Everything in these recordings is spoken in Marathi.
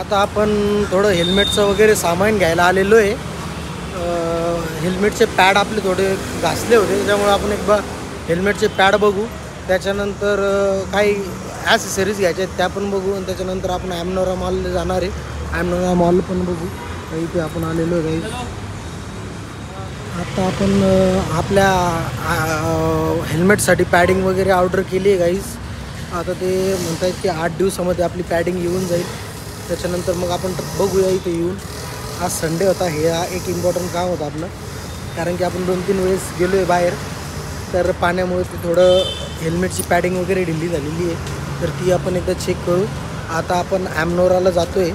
आता आपण थोडं हेल्मेटचं वगैरे सामान घ्यायला आलेलो आहे. हेल्मेटचे पॅड आपले थोडे घासले होते, त्याच्यामुळे आपण एकदा हेल्मेटचे पॅड बघू. त्याच्यानंतर काही ॲसेसरीज घ्यायच्या आहेत त्या पण बघू. आणि त्याच्यानंतर आपण ॲमनोरा मॉलला जाणार आहे. ॲमनोरा मॉल पण बघू. इथे आपण आलेलो आहे गाईज. आता आपण आपल्या हेल्मेटसाठी पॅडिंग वगैरे ऑर्डर केली आहे गाईज. आता ते म्हणत आहेत की 8 दिवसामध्ये आपली पॅडिंग येऊन जाईल. त्याच्यानंतर मग आपण बघूया इथे येऊन. आज संडे होता, हे एक इम्पॉर्टंट काम होतं आपलं, कारण की आपण 2-3 वेळेस गेलो आहे बाहेर, तर पाण्यामुळे ते थोडं हेल्मेटची पॅडिंग वगैरे ढिली झालेली आहे, तर ती आपण एकदा चेक करू. आता आपण ॲमनोराला जातो आहे.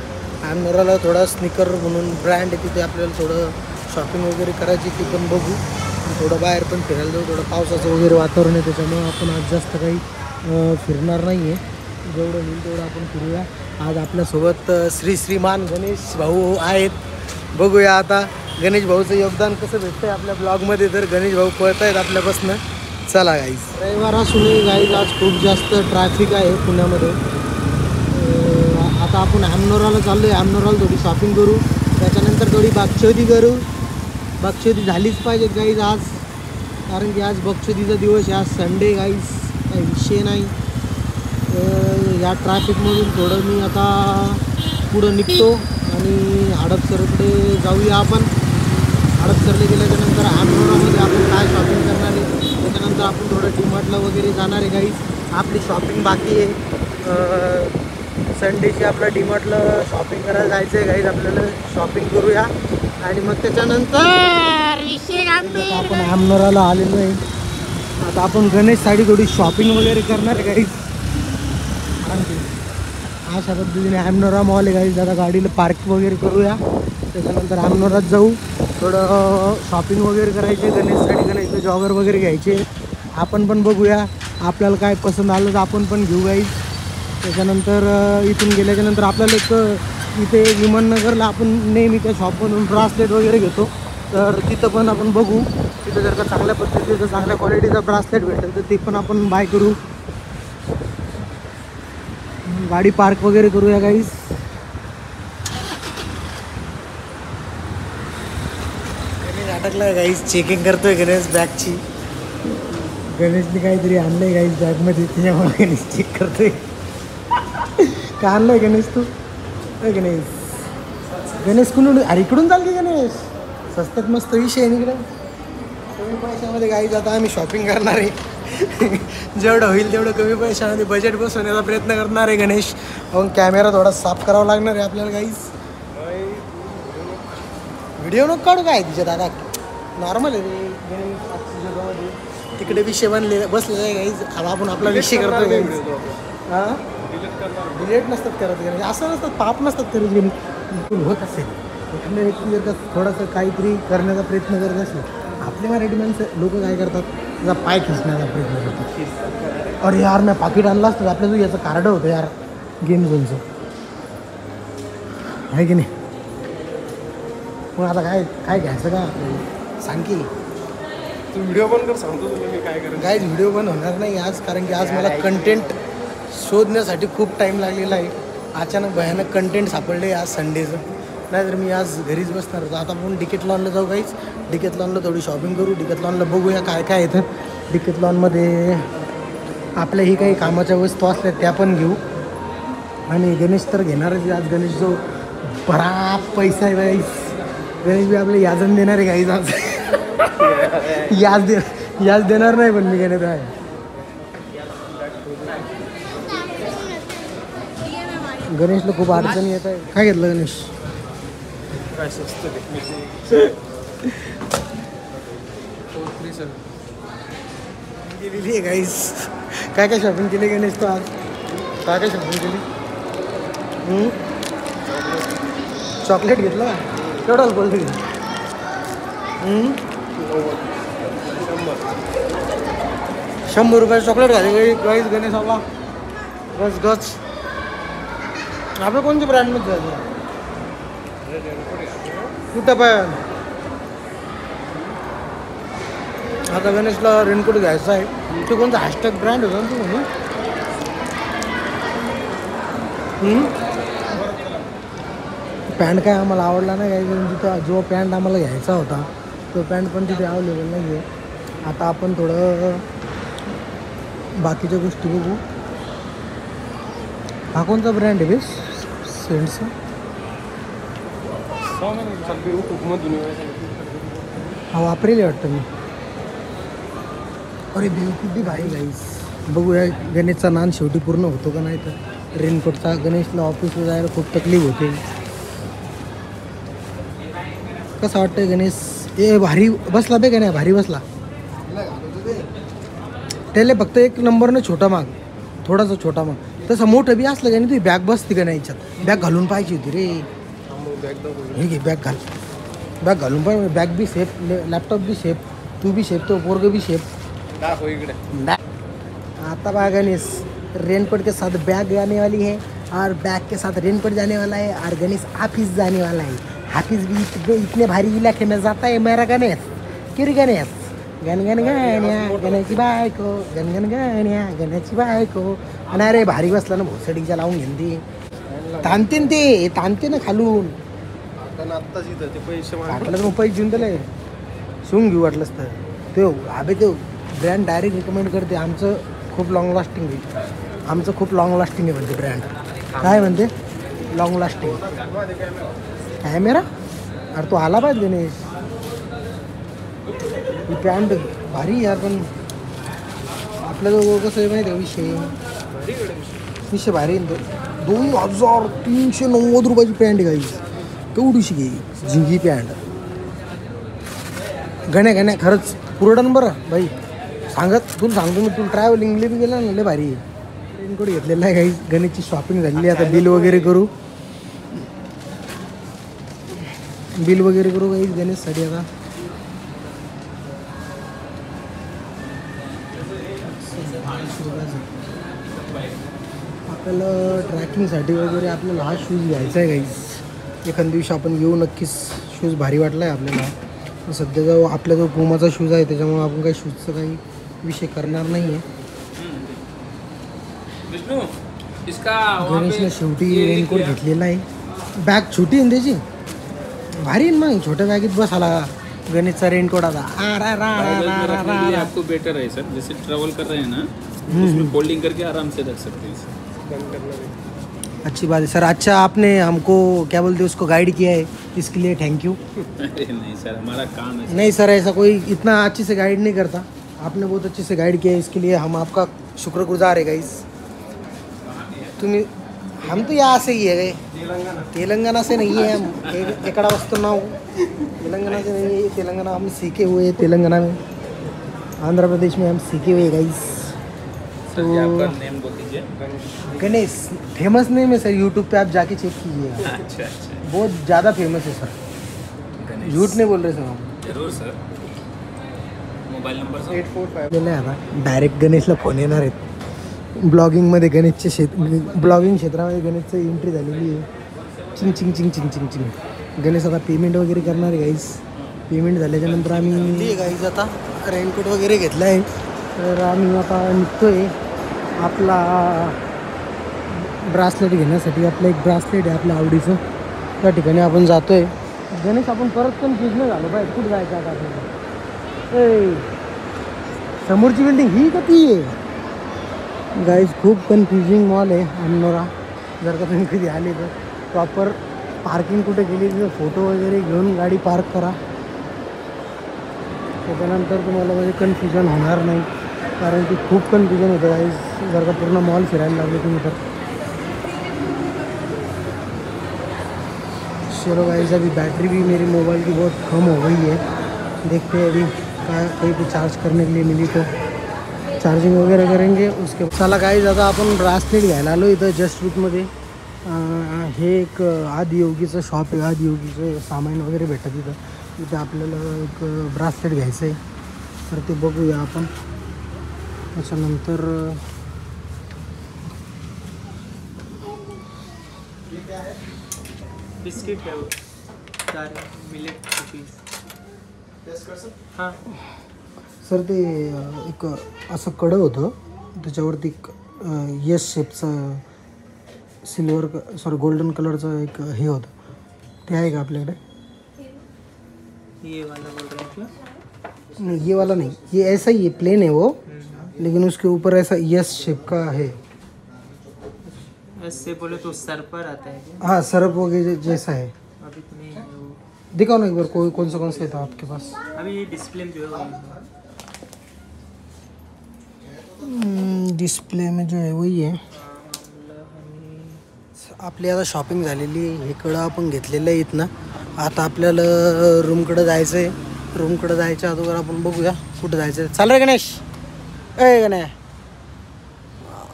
ॲमनोराला थोडा स्निकर म्हणून ब्रँड आहे, तिथे आपल्याला थोडं शॉपिंग वगैरे करायची, ती पण बघू. थोडं बाहेर पण फिरायला जाऊ. थोडं पावसाचं वगैरे वातावरण आहे, त्याच्यामुळं आपण आज जास्त काही फिरणार नाही आहे. जेवढं होईल तेवढं आपण फिरूया. आज आपल्यासोबत श्रीमान गणेश भाऊ आहेत. बघूया आता गणेश भाऊचं योगदान कसं भेटतं आहे आपल्या ब्लॉगमध्ये. तर गणेश भाऊ पळत आहेत आपल्यापासनं. चला गाईज. रविवार असूनही गाईज आज खूप जास्त ट्रॅफिक आहे पुण्यामध्ये. आता आपण ॲमनोराला चाललो आहे. ॲमनोराला थोडी शॉपिंग करू, त्याच्यानंतर थोडी बागशेवती करू. बागशेवती झालीच पाहिजे गाईज आज, कारण की आज बक्षुतीचा दिवस आहे. आज संडे गाईज, काही विषय नाही. या ट्रॅफिकमधून थोडं मी आता पुढं निघतो आणि हडपसरकडे जाऊया आपण. हडपसरला गेल्याच्यानंतर ॲमनोरामध्ये आपण काय शॉपिंग करणार आहे, त्याच्यानंतर आपण थोडं डीमार्टला वगैरे जाणार आहे गाईज. आपली शॉपिंग बाकी आहे. संडेची आपला डीमार्टला शॉपिंग करायला जायचं आहे गाईज. आपल्याला शॉपिंग करूया आणि मग त्याच्यानंतर आपण ॲमनोराला आलेलो आहे. आता आपण गणेशसाठी थोडी शॉपिंग वगैरे करणार आहे गाईज. अशा पद्धतीने ॲमनोरा मॉल आहे गाईज. आता गाडीला पार्क वगैरे करूया, त्याच्यानंतर ॲमनोरात जाऊ. थोडं शॉपिंग वगैरे करायचे गणेशसाठी. गणेशचे जॉगर वगैरे घ्यायचे. आपण पण बघूया, आपल्याला काय पसंत आलं तर आपण पण घेऊ गाईज. त्याच्यानंतर इथून गेल्याच्यानंतर आपल्याला एक इथे विमाननगरला आपण नेहमी त्या शॉपमधून ब्रासलेट वगैरे घेतो, तर तिथं पण आपण बघू. तिथं जर का चांगल्या पद्धतीचं चांगल्या क्वालिटीचा ब्रासलेट भेटेल तर ते पण आपण बाय करू. गाडी पार्क वगैरे करूया गाईज. गणेश अटकला आहे गाईज, चेकिंग करतोय गणेश बॅगची. गणेशने काहीतरी आणलंय गाईज बॅगमध्ये, त्याच्यामुळे गणेश चेक करतोय. काय आणलंय गणेश तू? गणेश गणेश कुठून? अरे इकडून चाल की गणेश, स्वस्तात मस्त विषय आहे इकडे. कमी पैशामध्ये गाईज आता आम्ही शॉपिंग करणार आहे. जेवढं होईल तेवढं कमी पैशामध्ये बजेट बसवण्याचा प्रयत्न करणार आहे गणेश. मग कॅमेरा थोडा साफ करावा लागणार आहे आपल्याला गाईज. व्हिडिओ नको काढू काय तिच्या दादा, नॉर्मल आहे रे गणेश जगामध्ये. तिकडे विषय बसलेला आहे गाईज. आता आपण आपला विषय करतो गाईज. हां डिलेट नसतात करत गणेश, असं नसतात, पाप नसतात करत गणेश. होत असेल एखाद्या व्यक्ती जर का थोडंसं काहीतरी करण्याचा प्रयत्न करत असेल, आपले मराठी माणसं लोक काय करतात, त्याचा पाय खिचण्याचा प्रयत्न करतात. अरे यार मी पाकिट आणलं असतं आपल्या तू, याचं कार्ड होतं यार गेम झोनचं, आहे की नाही. मग आता काय काय घ्यायचं का सांग की. तू व्हिडिओ पण कर, सांगतो तुला मी काय करायचं. काहीच व्हिडिओ पण होणार नाही आज, कारण की आज मला कंटेंट शोधण्यासाठी खूप टाईम लागलेला आहे. अचानक भयानक कंटेंट सापडले आज संडेचं, नाहीतर मी आज घरीच बसणार होतो. आता आपण डिकेथलॉनला जाऊ गाईच. डिकेथलॉनला थोडी शॉपिंग करू. डिकेथलॉनला बघूया काय काय येतं. डिकेथलॉनमध्ये आपल्या ही काही कामाच्या वस्तू असल्या त्या पण घेऊ. आणि गणेश तर घेणारच आज. गणेश जो बरा पैसा आहे गाईस, गणेश बी आपले याजन देणार आहे गाईज आज. याज देणार नाही पण मी गणेश आहे. गणेशला खूप अडचणी येत आहे. काय घेतलं गणेश? काय स्वस्त केलेली आहे गाईस. काय काय शॉपिंग केली गणेश तू आज? काय काय शॉपिंग केली? चॉकलेट घेतलं का? केवढं बोलतो की? 100 रुपयाचं चॉकलेट घाले गाईस गणेशाला. गच गच. आपलं कोणत्या ब्रँडमध्ये जायचं? कुठं पण आता गणेशला रेनकोट घ्यायचा आहे. तो कोणता हॅशटॅग ब्रँड होता ना तू म्हणून? पॅन्ट काय आम्हाला आवडला नाही काही, तिथं जो पॅन्ट आम्हाला घ्यायचा होता तो पॅन्ट पण तिथे अवेलेबल नाही आहे. आता आपण थोडं बाकीच्या गोष्टी बघू. हा कोणता ब्रँड आहे बेस सेंटचा? हा वापरेल वाटतं मी. अरे किती भारी गाईस. बघूया गणेशचा नान शेवटी पूर्ण होतो का नाही तर. रेनकोटचा गणेशला ऑफिसला जायला खूप तकलीफ होते. कसं वाटतंय गणेश? ए भारी बसला बे का नाही? भारी बसला. त्याला फक्त एक नंबरनं छोटा माग, थोडासा छोटा माग. तसं मोठं बी असलं का नाही तुझी बॅग बसते का नाही याच्यात. बॅग घालून पाहिजे होती रे. हे घे बॅग घाल. बॅग घालून पाहिजे. Bag be safe, laptop be safe, तू बी सेफ, तो पोरग बी सेफ. आता बा गणेश रेनकोट के साथ बैग जाने वाली है और बैग के साथ रेनकोट जाने वाला है और गणेश ऑफिस जाने वाला है. ऑफिस भी इतने भारी इलाके में जाता है मेरा गणेश. किरी गणेश गण गण गण्या गण्याची बायको, गण गण गण्या गण्याची बायको. आणि अरे भारी बसला ना भोसडीच्या लावून घेऊन ती ताणतीन, ते ताणते ना खालून. आत्ताच इथं ते पैसे वाटलं तर मग पैसे देऊन दिले शिवून घेऊ वाटलंच तर. तो अबे तो ब्रँड डायरेक्ट रिकमेंड करते. आमचं खूप लॉंग लास्टिंग आहे. आमचं खूप लॉंग लास्टिंग आहे म्हणते ब्रँड. काय म्हणते? Long lasting camera. अरे तो आला पाहिजे गणेश. ही पॅन्ट भारी यार, पण आपल्याला कसं आहे माहिती आहे विषय भारी. 2390 रुपयाची पॅन्ट आहे गाईस. केवढीशी घे झिंगी पॅन्ट. गण्या खरंच पुरडन बरं भाई. तुला सांगतो मी, तुला ट्रॅव्हलिंगला बी गेला ना लय भारी आहे. रेनकोट घेतलेला आहे गाईस. गणेशची शॉपिंग झालेली. आता बिल वगैरे करू गाईस गणेशसाठी. आता आपल्याला ट्रॅकिंगसाठी वगैरे आपल्याला हा शूज घ्यायचा आहे गाईस. एखाद्या दिवशी आपण घेऊ नक्कीच. शूज भारी वाटला आहे आपल्याला. सध्या जो आपला जो पुमाचा शूज आहे त्याच्यामुळे आपण काही शूजचं काही विषय करणार नाही आहे. गणेशने शेवटी रेनकोट घेतलेला आहे. बॅग छोटी आहे त्याची, भारी आहे मग. छोट्या बॅगेत बसाला गणेशचा रेनकोट. आता आपको बेटर है सर, जैसे ट्रैवल कर रहे हैं ना उसमें फोल्डिंग करके आराम से रख सकते हैं. अच्छी बात है सर. अच्छा आपने हमको क्या बोलते उसको गाइड किया है, इसके लिए थैंक यू. अरे नहीं सर, हमारा काम है. नहीं सर, ऐसा कोई इतना अच्छे से गाइड नहीं करता. आपने बहुत अच्छे से गाइड किया है, इसके लिए हम आपका शुक्रगुजार है गाइस. तुम्ही हम तो यहाँ से ही है गए, तेलंगाना से नहीं है हम. एकड़ा वस्तु ना हो, तेलंगाना से नहीं है. तेलंगाना हम सीखे हुए हैं. तेलंगाना में, आंध्र प्रदेश में हम सीखे हुए गाइस. सर जी आपका नेम बोल दीजिए. गणेश फेमस नेम है सर. यूट्यूब पे आप जाके चेक कीजिएगा. अच्छा. बहुत ज़्यादा फेमस है सर. झूठ नहीं बोल रहे सर हम. जरूर सर. Mobile number 845. आता डायरेक्ट गणेशला फोन येणार आहेत. ब्लॉगिंगमध्ये ब्लॉगिंग क्षेत्रामध्ये गणेशची एंट्री झालेली आहे. चिंग. गणेश आता पेमेंट वगैरे करणार आहे गाईस. पेमेंट झाल्याच्यानंतर आम्ही गाईज आता रेनकोट वगैरे घेतला आहे. तर आम्ही आता निघतो आहे. आपला ब्रासलेट घेण्यासाठी. आपलं एक ब्रासलेट आहे आपल्या आवडीचं. त्या ठिकाणी आपण जातो आहे. गणेश आपण परत कन्फ्यूज नाही झालो पाहिजे कुठं जायचं आता आपल्याला. समोरची बिल्डिंग ही का ती आहे गाईज. खूप कन्फ्युजिंग मॉल आहे अनोरा. जर का तुम्ही कधी आले तर प्रॉपर पार्किंग कुठे गेली तर फोटो वगैरे घेऊन गाडी पार्क करा. त्याच्यानंतर तुम्हाला म्हणजे कन्फ्युजन होणार नाही, कारण की खूप कन्फ्युजन होतं गाईज जर का पूर्ण मॉल फिरायला लागले तुम्ही तर. चलो गाइस, अभी बैटरी भी मेरी मोबाइल की बहुत कम हो गई है. देखते हैं अभी कहीं पे चार्ज करने के लिए मिली तो चार्जिंग वगैरे करेंगे उसके. चला गाइस, आता आपण ब्रासलेट घ्यायला आलो इथं जस्ट रूटमध्ये. हे एक आदियोगीचं शॉप आहे. आदियोगीचं सामान वगैरे भेटतं तिथं. इथं आपल्याला एक ब्रासलेट घ्यायचं आहे तर ते बघूया आपण. त्याच्यानंतर बिस्किट है वो, सारे मिलेट कुकीज. हां सर ते एक असं कडं होतं त्याच्यावरती यस शेपचं गोल्डन कलरचं एक हे होतं. ते आहे का आपल्याकडे? ये वाला बोल रहे हैं क्या? नहीं ये वाला नहीं, ये ऐसा ही है, प्लेन है वो, लेकिन उसके ऊपर ऐसा यस शेप का है। ऐसे बोले तो सर पर आता है क्या? हाँ सरप वगैरह जैसा है। अभी तो नहीं है वो। दिखाओ ना एक बार, कोई कौन सा था आपके पास? अभी ये डिस्प्ले में जो है डिस्प्ले में जो आहे वही आहे. आपली आता शॉपिंग झालेली आहे. हे कडं आपण घेतलेलं आहे इथनं. आता आपल्याला रूमकडं जायचं आहे. रूमकडं जायच्या अगोदर आपण बघूया कुठं जायचं आहे. चाल रे गणेश, ए गणेश,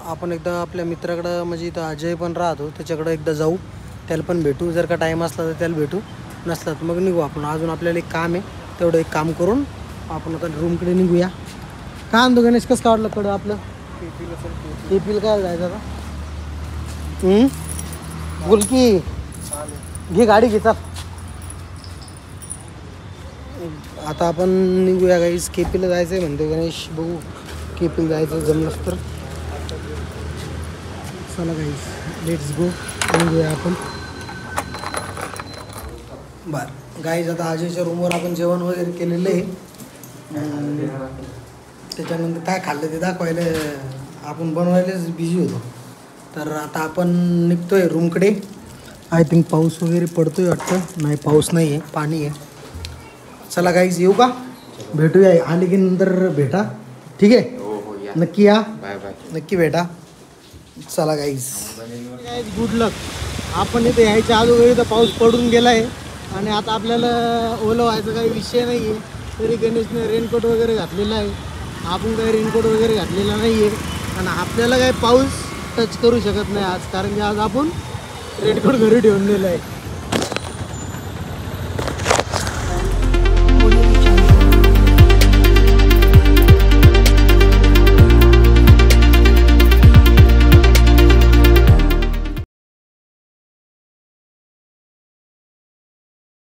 आपण एकदा आपल्या मित्राकडं, म्हणजे इथं अजय पण राहतो त्याच्याकडं एकदा जाऊ, त्याला पण भेटू. जर का टाईम असला तर त्याला भेटू, नसला तर मग निघू आपण. अजून आपल्याला एक काम आहे, तेवढं एक काम करून आपण आता रूमकडे निघूया. काय आणतो गणेश, कसं काढलं कडं आपलं? केपीला काय जायचं आता? बोल की, घे गाडी घे चाल. आता आपण निघूया गाईस. केपीला जायचं आहे म्हणते गणेश, बघू केपीला जायचं जमलंच तर. चला गाईस, लेट्स गो, निघूया आपण. बरं गाईज, आता अजयच्या रूमवर आपण जेवण वगैरे केलेलं आहे. त्याच्यानंतर काय खाल्लं ते दाखवायला आपण बनवायलाच बिझी होतो. तर आता आपण निघतोय रूमकडे. आय थिंक पाऊस वगैरे पडतोय वाटतं. नाही, पाऊस नाही आहे, पाणी आहे. चला गाईज, येऊ का? भेटूया, आले की नंतर भेटा, ठीक आहे? नक्की या, नक्की भेटा. चला गाईज, गुड लक. आपण इथे यायच्या अगोदर इथं पाऊस पडून गेला आहे आणि आता आपल्याला ओलं व्हायचा काही विषय नाही आहे. तरी गणेशने रेनकोट वगैरे घातलेला आहे, आपण काही रेनकोट वगैरे घातलेला नाही आहे. आणि आपल्याला काही पाऊस टच करू शकत नाही आज, कारण की आज आपण रेनकोट घरी ठेवून दिलं आहे.